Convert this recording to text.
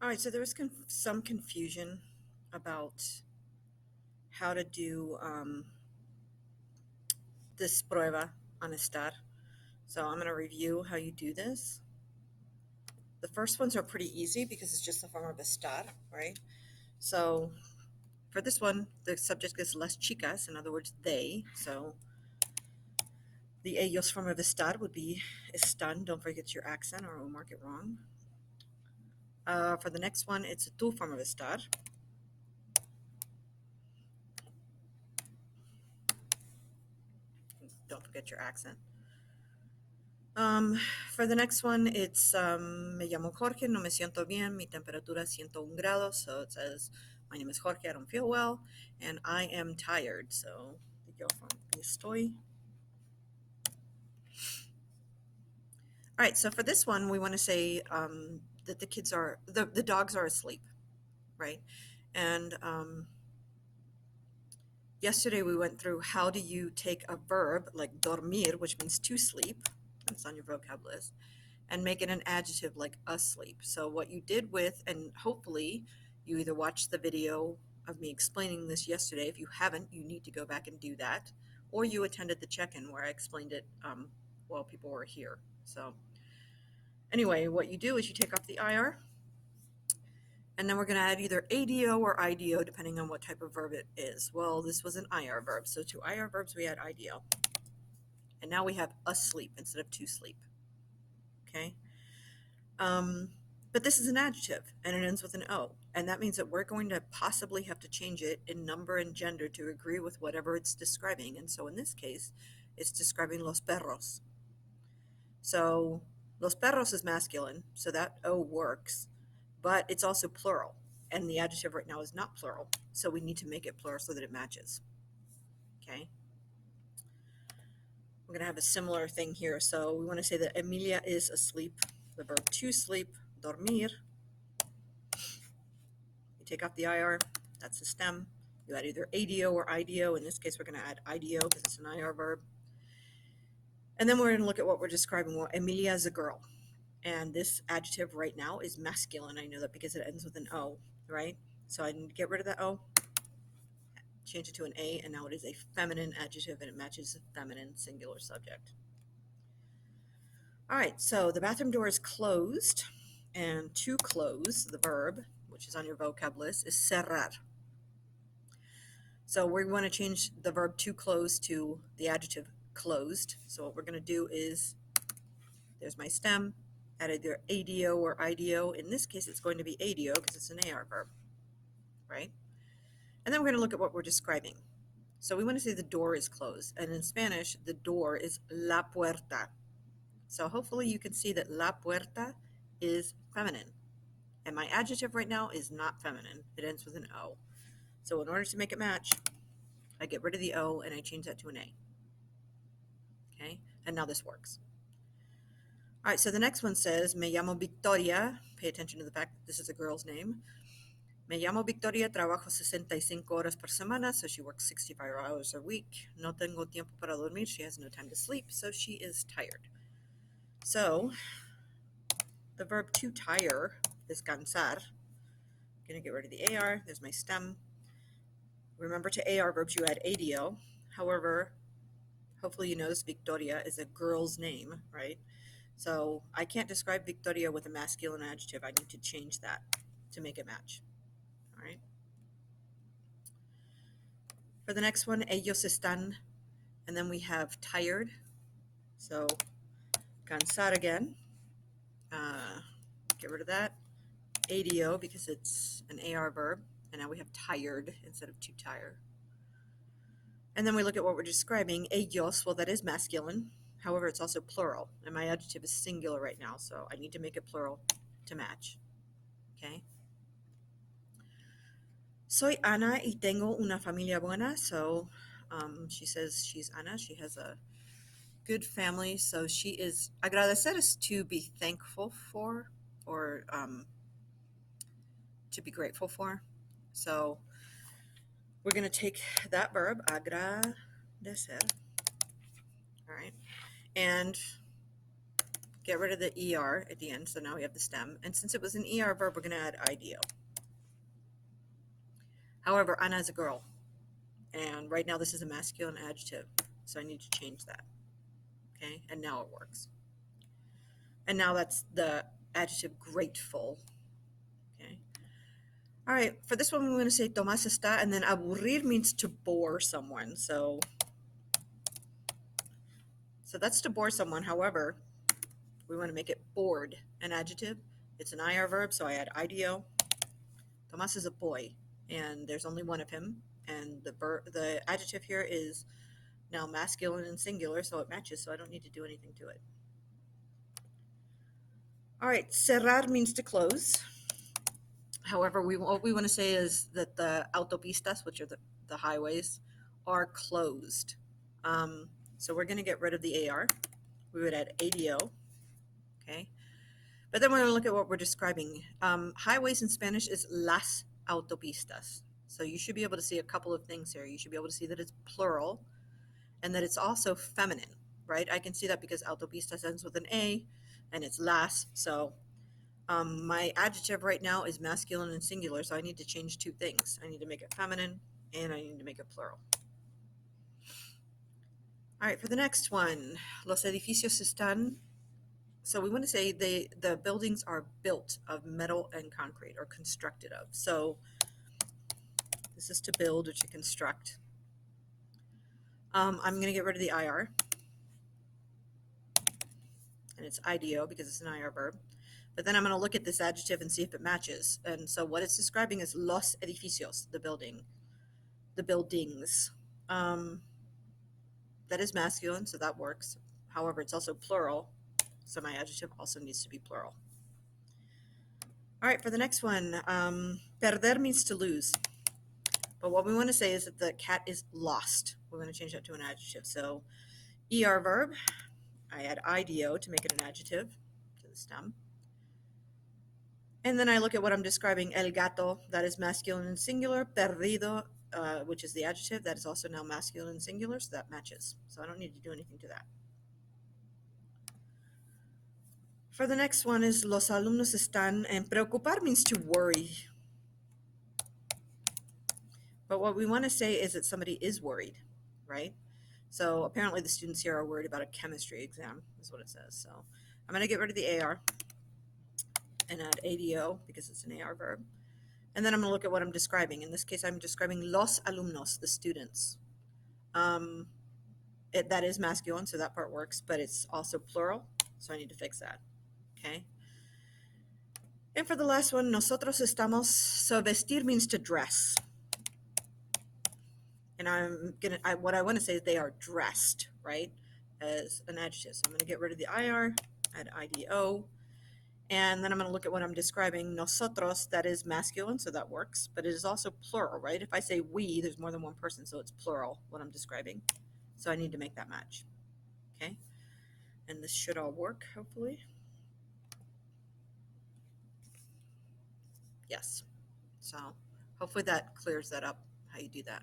All right, so there was some confusion about how to do this prueba on Estar. So I'm going to review how you do this. The first ones are pretty easy because it's just the form of Estar, right? So for this one, the subject is las chicas, in other words, they. So the ellos form of Estar would be están. Don't forget your accent or we'll mark it wrong. For the next one, it's a tú form of Estar. Don't forget your accent. For the next one, it's me llamo Jorge, no me siento bien, mi temperatura 101 grados. So it says, my name is Jorge, I don't feel well, and I am tired. So yo from estoy. All right, so for this one, we want to say that the dogs are asleep, right? And yesterday we went through how do you take a verb like dormir, which means to sleep, it's on your vocab list, and make it an adjective like asleep. So what you did with, and hopefully you either watched the video of me explaining this yesterday. If you haven't, you need to go back and do that, or you attended the check-in where I explained it while people were here. So anyway, what you do is you take off the IR, and then we're going to add either ADO or IDO depending on what type of verb it is. Well, this was an IR verb, so to IR verbs we add IDO. And now we have asleep instead of to sleep. Okay? But this is an adjective, and it ends with an O. And that means that we're going to possibly have to change it in number and gender to agree with whatever it's describing. And so in this case, it's describing los perros. So los perros is masculine, so that O works, but it's also plural. And the adjective right now is not plural, so we need to make it plural so that it matches. Okay? We're going to have a similar thing here. So we want to say that Emilia is asleep. The verb to sleep, dormir. You take off the IR, that's the stem. You add either ADO or IDO. In this case, we're going to add IDO because it's an IR verb. And then we're going to look at what we're describing. Well, Emilia is a girl. And this adjective right now is masculine. I know that because it ends with an O, right? So I need to get rid of that O, change it to an A, and now it is a feminine adjective and it matches the feminine singular subject. All right, so the bathroom door is closed, and to close, the verb, which is on your vocab list, is cerrar. So we want to change the verb to close to the adjective closed. So what we're going to do is, there's my stem, add either ADO or IDO. In this case, it's going to be ADO because it's an AR verb, right? And then we're going to look at what we're describing. So we want to say the door is closed. And in Spanish, the door is la puerta. So hopefully you can see that la puerta is feminine. And my adjective right now is not feminine. It ends with an O. So in order to make it match, I get rid of the O and I change that to an A. Okay, and now this works. All right, so the next one says, me llamo Victoria. Pay attention to the fact that this is a girl's name. Me llamo Victoria, trabajo 65 horas por semana, so she works 65 hours a week. No tengo tiempo para dormir, she has no time to sleep, so she is tired. So the verb to tire is cansar. I'm going to get rid of the AR. There's my stem. Remember, to AR verbs you add ADO. However, hopefully you notice Victoria is a girl's name, right? So I can't describe Victoria with a masculine adjective. I need to change that to make it match. All right. For the next one, ellos están, and then we have tired. So cansar again. Get rid of that. ADO because it's an AR verb, and now we have tired instead of to tire. And then we look at what we're describing. Ellos, well, that is masculine. However, it's also plural, and my adjective is singular right now, so I need to make it plural to match. Okay. Soy Ana y tengo una familia buena. So she says she's Ana. She has a good family. So she is agradecer is to be thankful for or to be grateful for. So we're going to take that verb, agradecer. All right. And get rid of the ER at the end, so now we have the stem. And since it was an ER verb, we're going to add IDO. However, Anna is a girl, and right now this is a masculine adjective, so I need to change that. Okay, and now it works. And now that's the adjective grateful. Okay. All right, for this one, we're going to say Tomás está, and then aburrir means to bore someone. So that's to bore someone. However, we want to make it bored an adjective. It's an IR verb, so I add IDO. Tomás is a boy, and there's only one of him. And the adjective here is now masculine and singular, so it matches, so I don't need to do anything to it. All right, cerrar means to close. However, what we want to say is that the autopistas, which are the highways, are closed. So we're going to get rid of the AR. We would add ADO. Okay. But then we're going to look at what we're describing. Highways in Spanish is las autopistas. So you should be able to see a couple of things here. You should be able to see that it's plural and that it's also feminine, right? I can see that because autopistas ends with an A and it's las. So my adjective right now is masculine and singular, so I need to change two things. I need to make it feminine and I need to make it plural. All right, for the next one, los edificios están. So we want to say the buildings are built of metal and concrete, or constructed of. So this is to build or to construct. I'm going to get rid of the IR, and it's IDO because it's an IR verb. But then I'm going to look at this adjective and see if it matches. And so what it's describing is los edificios, the buildings. That is masculine, so that works. However, it's also plural, so my adjective also needs to be plural. All right, for the next one, perder means to lose. But what we want to say is that the cat is lost. We're going to change that to an adjective. So ER verb, I add IDO to make it an adjective to the stem. And then I look at what I'm describing. El gato, that is masculine and singular. Perdido, which is the adjective, that is also now masculine and singular, so that matches. So I don't need to do anything to that. For the next one is los alumnos están, and preocupar means to worry. But what we want to say is that somebody is worried, right? So apparently the students here are worried about a chemistry exam, is what it says. So I'm going to get rid of the AR and add ADO because it's an AR verb. And then I'm going to look at what I'm describing. In this case, I'm describing los alumnos, the students. That is masculine, so that part works, but it's also plural, so I need to fix that. Okay. And for the last one, nosotros estamos, so vestir means to dress. And what I want to say is they are dressed, right, as an adjective. So I'm going to get rid of the IR, add IDO, and then I'm going to look at what I'm describing. Nosotros, that is masculine, so that works, but it is also plural, right? If I say we, there's more than one person, so it's plural, what I'm describing. So I need to make that match, okay? And this should all work, hopefully. Yes. So hopefully that clears that up, how you do that.